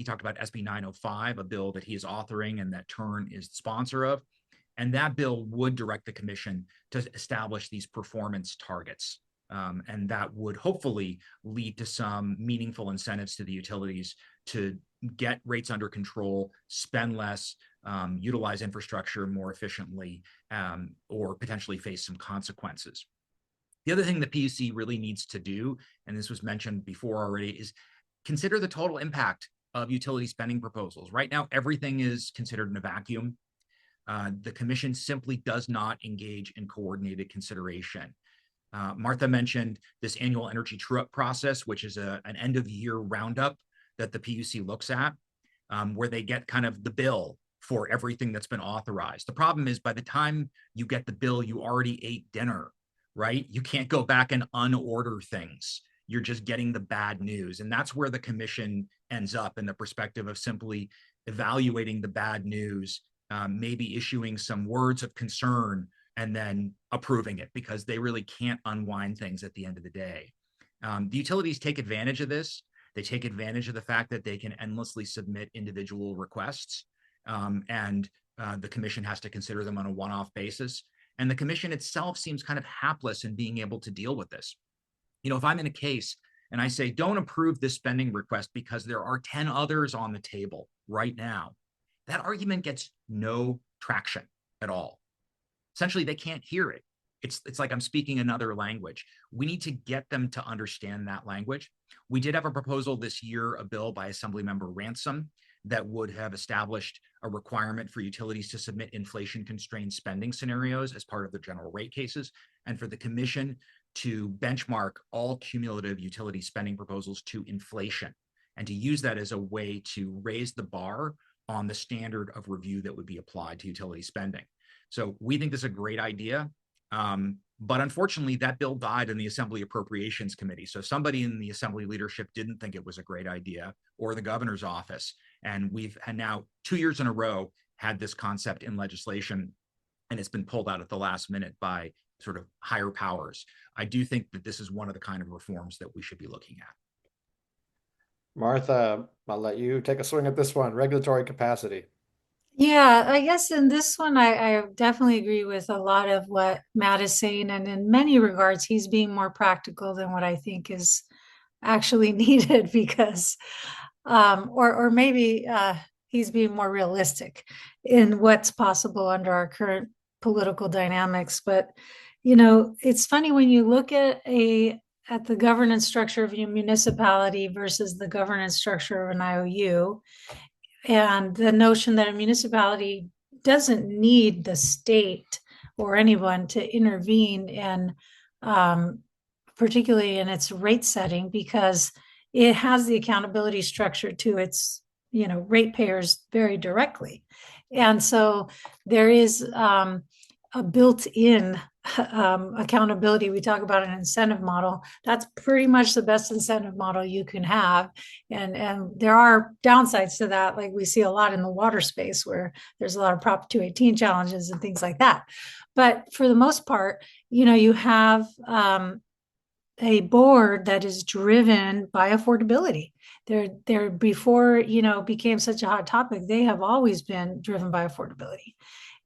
905, a bill that he is authoring and that Turn is the sponsor of. And that bill would direct the commission to establish these performance targets. And that would hopefully lead to some meaningful incentives to the utilities to get rates under control, spend less, utilize infrastructure more efficiently, or potentially face some consequences. The other thing the PUC really needs to do, and this was mentioned before already, is consider the total impact of utility spending proposals. Right now, everything is considered in a vacuum. The commission simply does not engage in coordinated consideration. Martha mentioned this annual energy true-up process, which is an end-of-year roundup that the PUC looks at, where they get kind of the bill for everything that's been authorized. The problem is by the time you get the bill, you already ate dinner, right? You can't go back and unorder things. You're just getting the bad news. And that's where the commission ends up, in the perspective of simply evaluating the bad news, maybe issuing some words of concern and then approving it, because they really can't unwind things at the end of the day. The utilities take advantage of this. They take advantage of the fact that they can endlessly submit individual requests, and the commission has to consider them on a one-off basis. And the commission itself seems kind of hapless in being able to deal with this. You know, if I'm in a case and I say, don't approve this spending request because there are 10 others on the table right now, that argument gets no traction at all. Essentially, they can't hear it. It's like I'm speaking another language. We need to get them to understand that language. We did have a proposal this year, a bill by Assemblymember Ransom, that would have established a requirement for utilities to submit inflation-constrained spending scenarios as part of their general rate cases, and for the commission to benchmark all cumulative utility spending proposals to inflation, and to use that as a way to raise the bar on the standard of review that would be applied to utility spending. So we think this is a great idea. But unfortunately, that bill died in the Assembly Appropriations Committee. So somebody in the Assembly leadership didn't think it was a great idea, or the governor's office. And we've had now 2 years in a row had this concept in legislation, and it's been pulled out at the last minute by sort of higher powers. I do think that this is one of the kind of reforms that we should be looking at. Martha, I'll let you take a swing at this one. Regulatory capacity. Yeah, I guess in this one, I definitely agree with a lot of what Matt is saying. And in many regards, he's being more practical than what I think is actually needed because, or maybe he's being more realistic in what's possible under our current political dynamics. But, you know, it's funny when you look at the governance structure of a municipality versus the governance structure of an IOU, and the notion that a municipality doesn't need the state or anyone to intervene in, particularly in its rate setting, because it has the accountability structure to its, you know, ratepayers very directly. And so there is a built-in accountability. We talk about an incentive model. That's pretty much the best incentive model you can have. And there are downsides to that, like we see a lot in the water space where there's a lot of Prop 218 challenges and things like that. But for the most part, you know, you have a board that is driven by affordability. They're before, you know, became such a hot topic, they have always been driven by affordability.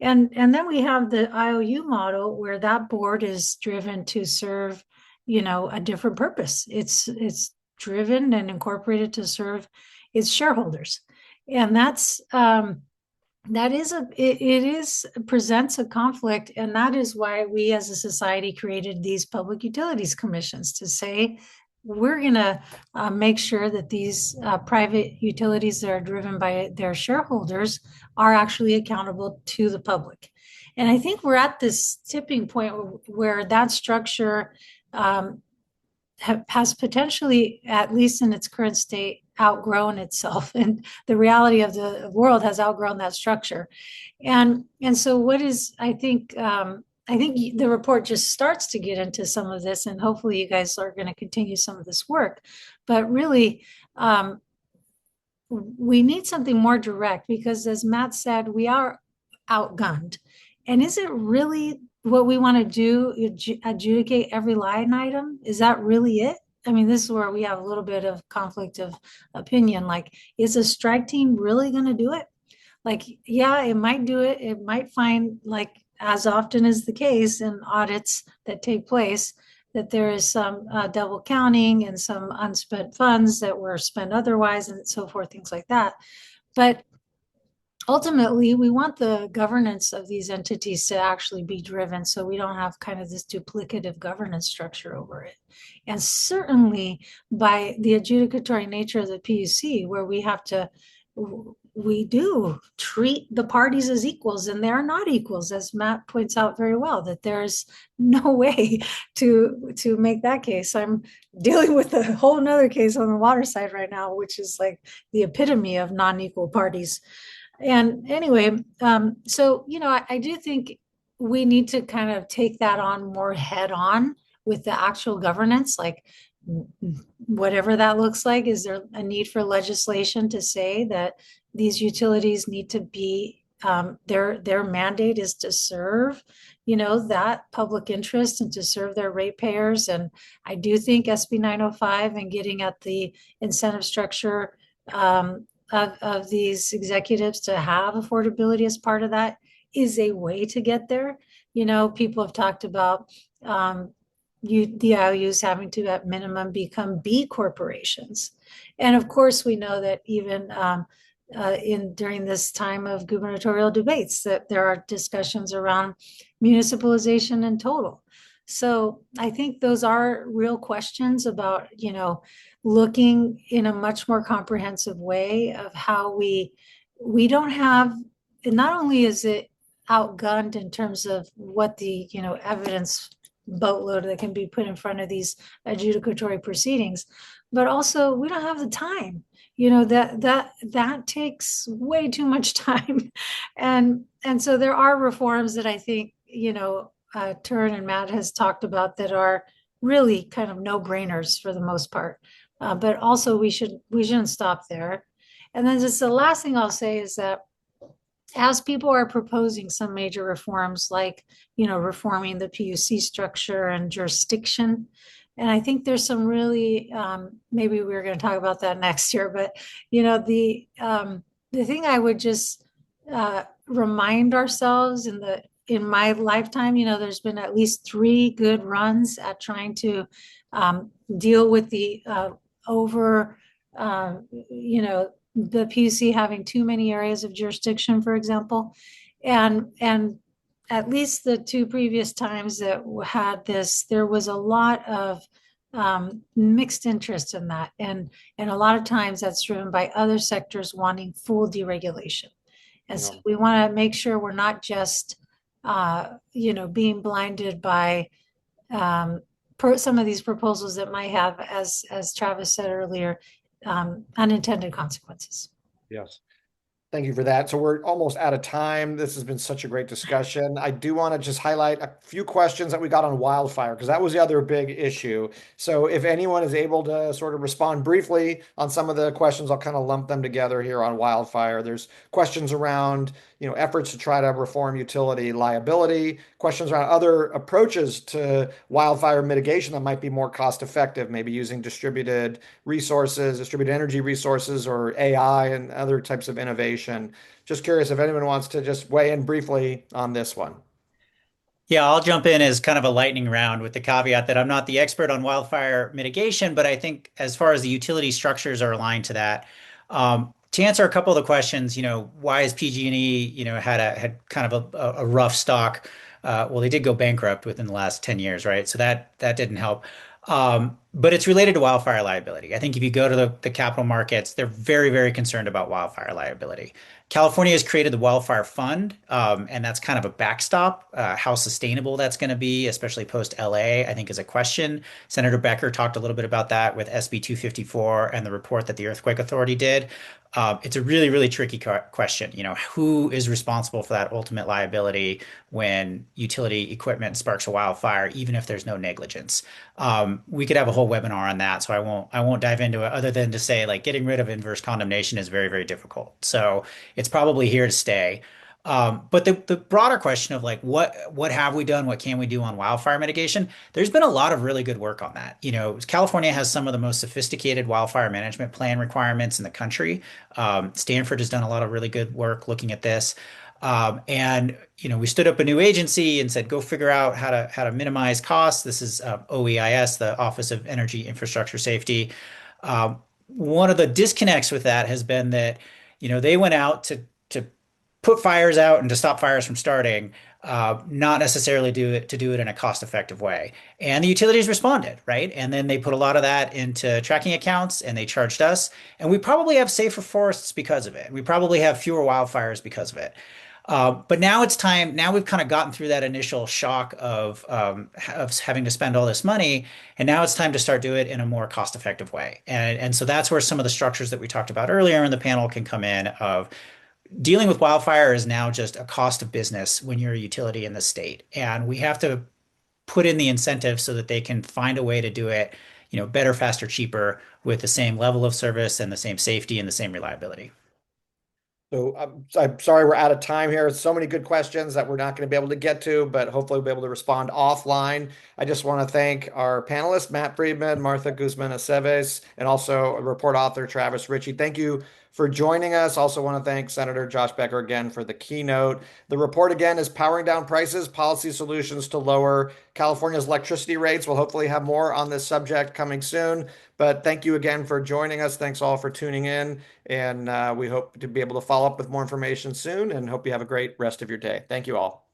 And then we have the IOU model where that board is driven to serve, you know, a different purpose. It's driven and incorporated to serve its shareholders. And presents a conflict. And that is why we as a society created these public utilities commissions, to say, we're going to make sure that these private utilities that are driven by their shareholders are actually accountable to the public. And I think we're at this tipping point where that structure has potentially, at least in its current state, outgrown itself, and the reality of the world has outgrown that structure. And so what is, I think the report just starts to get into some of this, and hopefully you guys are going to continue some of this work. But really, we need something more direct, because as Matt said, we are outgunned. And is it really what we want to do, adjudicate every line item? Is that really it? I mean, this is where we have a little bit of conflict of opinion. Like, is a strike team really going to do it? Like, yeah, it might do it. It might find, like, as often is the case in audits that take place, that there is some double counting and some unspent funds that were spent otherwise and so forth, things like that. But ultimately, we want the governance of these entities to actually be driven, so we don't have kind of this duplicative governance structure over it. And certainly by the adjudicatory nature of the PUC, where we do treat the parties as equals, and they're not equals, as Matt points out very well, that there's no way to make that case. I'm dealing with a whole nother case on the water side right now, which is like the epitome of non-equal parties. And anyway, so, you know, I do think we need to kind of take that on more head on with the actual governance, like whatever that looks like. Is there a need for legislation to say that these utilities need to be, their mandate is to serve, that public interest and to serve their ratepayers. And I do think SB 905 and getting at the incentive structure of these executives to have affordability as part of that is a way to get there. People have talked about the IOUs having to, at minimum, become B corporations. And of course, we know that even during this time of gubernatorial debates, that there are discussions around municipalization in total. So I think those are real questions about, looking in a much more comprehensive way of how we don't have, not only is it outgunned in terms of what the, evidence boatload that can be put in front of these adjudicatory proceedings, but also we don't have the time. That takes way too much time. And so there are reforms that I think, Turin and Matt has talked about that are really kind of no-brainers for the most part. But also we shouldn't stop there. And then just the last thing I'll say is that as people are proposing some major reforms, like, reforming the PUC structure and jurisdiction, and I think there's some really, maybe we're going to talk about that next year, but, the thing I would just remind ourselves in my lifetime, there's been at least 3 good runs at trying to deal with the the PUC having too many areas of jurisdiction, for example. And at least the 2 previous times that had this, there was a lot of mixed interest in that. And a lot of times that's driven by other sectors wanting full deregulation. And so we want to make sure we're not just, being blinded by some of these proposals that might have, as Travis said earlier, unintended consequences. Yes. Thank you for that. So we're almost out of time. This has been such a great discussion. I do want to just highlight a few questions that we got on wildfire, because that was the other big issue. So if anyone is able to sort of respond briefly on some of the questions, I'll kind of lump them together here on wildfire. There's questions around, efforts to try to reform utility liability, questions around other approaches to wildfire mitigation that might be more cost effective, maybe using distributed resources, distributed energy resources, or AI and other types of innovation. Just curious if anyone wants to just weigh in briefly on this one. Yeah, I'll jump in as kind of a lightning round with the caveat that I'm not the expert on wildfire mitigation, but I think as far as the utility structures are aligned to that, to answer a couple of the questions, why is PG&E, had kind of a rough stock? Well, they did go bankrupt within the last 10 years, right? So that didn't help. But it's related to wildfire liability. I think if you go to the capital markets, they're very, very concerned about wildfire liability. California has created the Wildfire Fund, and that's kind of a backstop. How sustainable that's going to be, especially post LA, I think is a question. Senator Becker talked a little bit about that with SB 254 and the report that the Earthquake Authority did. It's a really, really tricky question. Who is responsible for that ultimate liability when utility equipment sparks a wildfire, even if there's no negligence? We could have a whole webinar on that, so I won't dive into it other than to say, like, getting rid of inverse condemnation is very, very difficult. So it's probably here to stay. But the broader question of, like, what have we done? What can we do on wildfire mitigation? There's been a lot of really good work on that. California has some of the most sophisticated wildfire management plan requirements in the country. Stanford has done a lot of really good work looking at this. And we stood up a new agency and said, go figure out how to minimize costs. This is OEIS, the Office of Energy Infrastructure Safety. One of the disconnects with that has been that they went out to put fires out and to stop fires from starting, not necessarily do it in a cost-effective way. And the utilities responded, right? And then they put a lot of that into tracking accounts and they charged us. And we probably have safer forests because of it. We probably have fewer wildfires because of it. But now it's time. Now we've kind of gotten through that initial shock of having to spend all this money, and now it's time to start doing it in a more cost-effective way. And so that's where some of the structures that we talked about earlier in the panel can come in. Of dealing with wildfire is now just a cost of business when you're a utility in the state, and we have to put in the incentive so that they can find a way to do it, better, faster, cheaper, with the same level of service and the same safety and the same reliability. So I'm sorry we're out of time here. So many good questions that we're not going to be able to get to, but hopefully we'll be able to respond offline. I just want to thank our panelists, Matt Friedman, Martha Guzman Aceves, and also report author Travis Ritchie. Thank you for joining us. Also want to thank Senator Josh Becker again for the keynote. The report again is Powering Down Prices, Policy Solutions to Lower California's Electricity Rates. We'll hopefully have more on this subject coming soon. But thank you again for joining us. Thanks all for tuning in. And we hope to be able to follow up with more information soon and hope you have a great rest of your day. Thank you all.